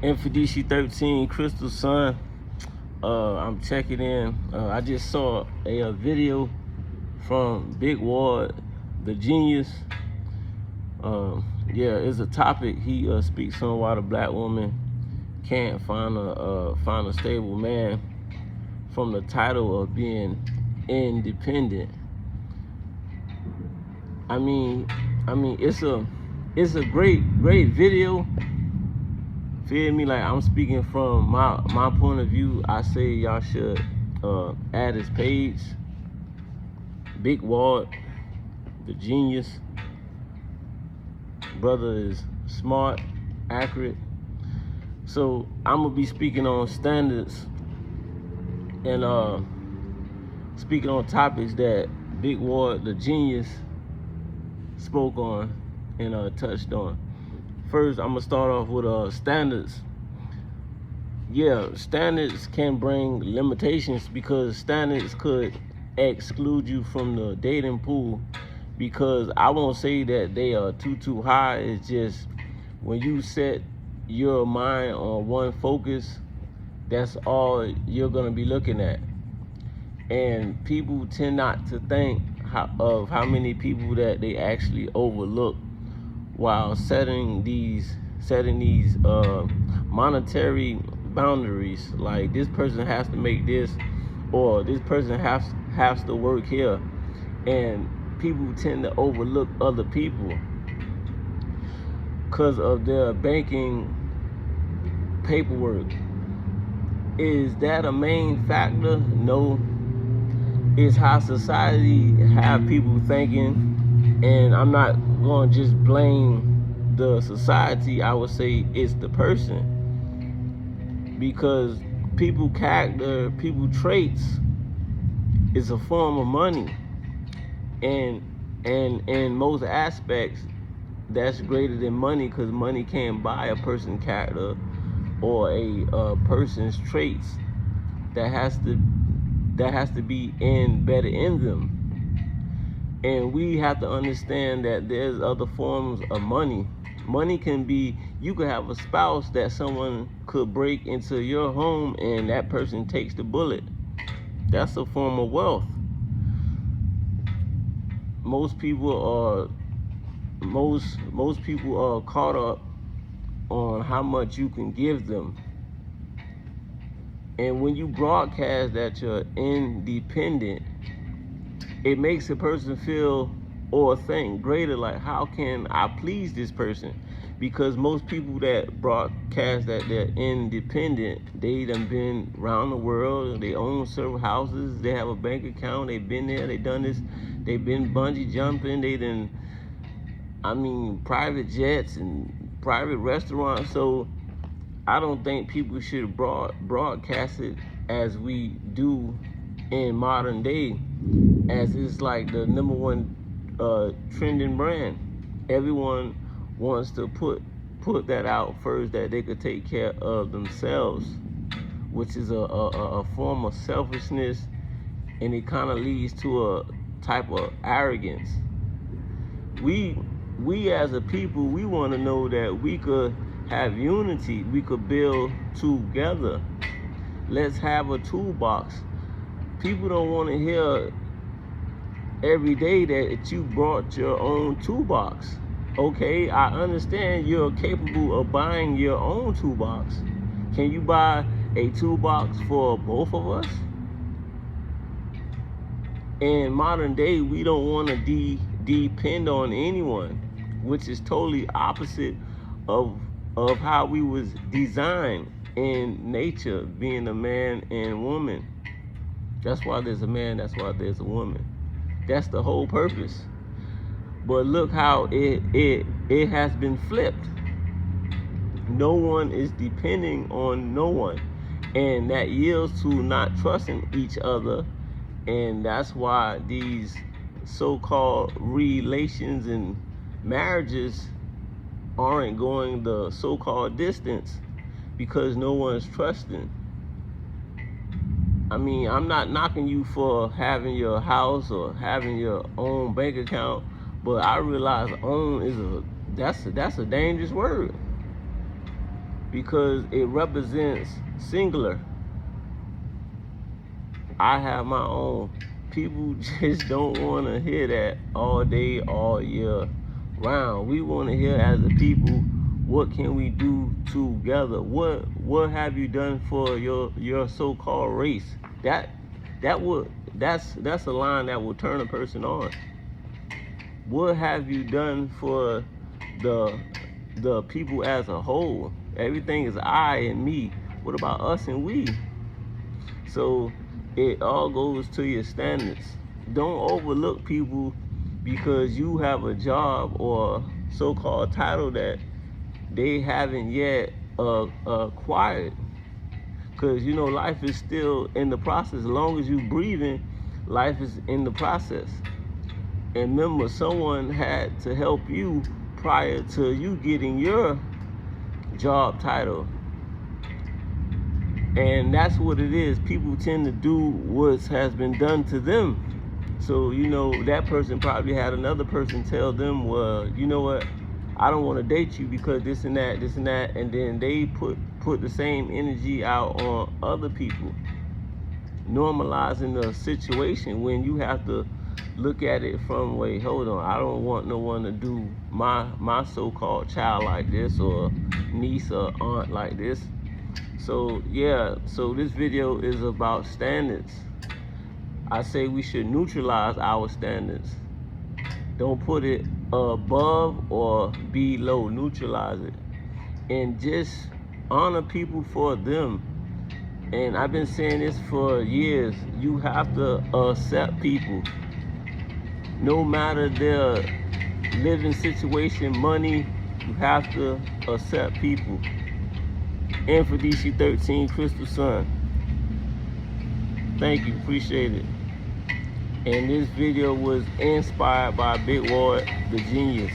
Mfundishi13CrystalSun. I'm checking in. I just saw a video from Big Ward, the genius. Yeah, it's a topic he speaks on why the black woman can't find a stable man from the title of being independent. I mean, it's a great video. Feel me? Like, I'm speaking from my point of view. I say y'all should add his page. Big Ward, the genius. Brother is smart, accurate. So I'm gonna be speaking on standards and speaking on topics that Big Ward, the genius, spoke on and touched on. First, I'm gonna start off with standards. Yeah, standards can bring limitations because standards could exclude you from the dating pool, because I won't say that they are too high. It's just when you set your mind on one focus, that's all you're gonna be looking at. And people tend not to think of how many people that they actually overlook while setting these monetary boundaries. Like, this person has to make this, or this person has to work here, and people tend to overlook other people because of their banking paperwork. Is that a main factor? No. It's how society have people thinking, and I'm not going to just blame the society. I would say it's the person, because people character, people traits is a form of money, and in most aspects that's greater than money, because money can't buy a person's character or a person's traits. That has to be embedded in them. And we have to understand that there's other forms of money. Money can be, you could have a spouse that someone could break into your home and that person takes the bullet. That's a form of wealth. Most people are caught up on how much you can give them. And when you broadcast that you're independent, it makes a person feel or think greater, like, how can I please this person? Because most people that broadcast that they're independent, they done been around the world, they own several houses, they have a bank account, they've been there, they done this, they've been bungee jumping, they done, private jets and private restaurants. So I don't think people should broadcast it as we do in modern day, as it's like the number one trending brand. Everyone wants to put that out first, that they could take care of themselves, which is a form of selfishness, and it kind of leads to a type of arrogance. We as a people, we want to know that we could have unity, we could build together. Let's have a toolbox. People don't want to hear every day that you brought your own toolbox. Okay, I understand you're capable of buying your own toolbox. Can you buy a toolbox for both of us? In modern day, we don't want to depend on anyone, which is totally opposite of how we was designed in nature, being a man and woman. That's why there's a man, that's why there's a woman. That's the whole purpose. But look how it has been flipped. No one is depending on no one, and that yields to not trusting each other. And that's why these so-called relations and marriages aren't going the so-called distance, because no one's trusting. I'm not knocking you for having your house or having your own bank account, but I realize own is that's a dangerous word. because it represents singular. I have my own. People just don't want to hear that all day, all year round. We want to hear as a people, what can we do together? What have you done for your so-called race? That's a line that will turn a person on. What have you done for the people as a whole? Everything is I and me. What about us and we? So it all goes to your standards. Don't overlook people because you have a job or so-called title that they haven't yet acquired. Because you know, life is still in the process. As long as you're breathing, life is in the process. And remember, someone had to help you prior to you getting your job title. And that's what it is. People tend to do what has been done to them. So, you know, that person probably had another person tell them, well, you know what, I don't want to date you because this and that, and then they put the same energy out on other people, normalizing the situation when you have to look at it from, wait, hold on, I don't want no one to do my so-called child like this, or niece or aunt like this. So yeah, so this video is about standards. I say we should neutralize our standards. Don't put it above or below, neutralize it. And just honor people for them. And I've been saying this for years. You have to accept people. No matter their living situation, money, you have to accept people. Mfundishi13CrystalSun. Thank you, appreciate it. And this video was inspired by Big Ward, the genius.